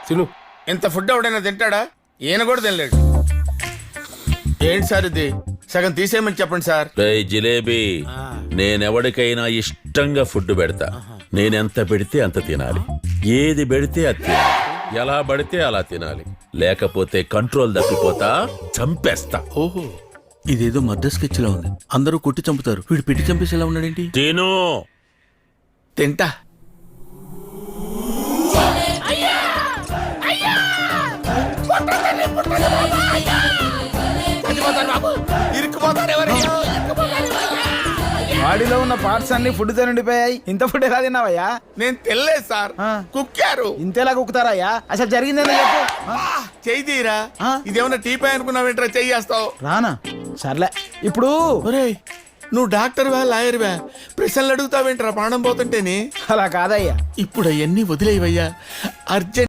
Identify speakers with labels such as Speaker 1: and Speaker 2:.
Speaker 1: తిను.
Speaker 2: ఇంత ఫుడ్ ఎవడైనా తింటాడా? ఈయన కూడా తినలేడు. ఏంటి సార్ ఇది? సగం తీసేయమని చెప్పండి సార్.
Speaker 3: రేయ్ జిలేబీ, నేనెవడికైనా ఇష్టంగా ఫుడ్ పెడతా. నేనెంత పెడితే అంత తినాలి, ఏది పెడితే అది తినాలి, ఎలా పడితే అలా తినాలి. లేకపోతే కంట్రోల్ తప్పిపోతా, చంపేస్తా.
Speaker 1: ఓహో, ఇదేదో మర్డర్ స్కెచ్ లా ఉంది. అందరూ కొట్టి చంపుతారు, వీడు పెట్టి చంపేసేలా ఉన్నాడేంటి?
Speaker 3: తిను.
Speaker 2: తింటా.
Speaker 4: బాడీలో ఉన్న పార్ట్స్ అన్ని ఫుడ్ తో నిండిపోయాయి. ఇంత ఫుడ్ ఎలా తిన్నావయ్యా?
Speaker 2: నేను తినలేదు సార్, కుక్కారు.
Speaker 4: ఇంతేలా కుక్కుతారయ్యా? అసలు జరిగిందేదో చెప్పు.
Speaker 2: చెయ్యి తీరా. ఇదేమన్నా టీ పై అనుకున్నావేంట్రా? చెయ్యేస్తావు.
Speaker 4: రానా? సర్లే. ఇప్పుడు
Speaker 2: ఒరేయ్, నువ్వు డాక్టర్ వా లాయర్ వా? ప్రశ్నలు అడుగుతావేంట్రా ప్రాణం పోతుంటేనే?
Speaker 4: అలా కాదయ్యా.
Speaker 2: ఇప్పుడు అవన్నీ వదిలేవయ్యా. అర్జెంట్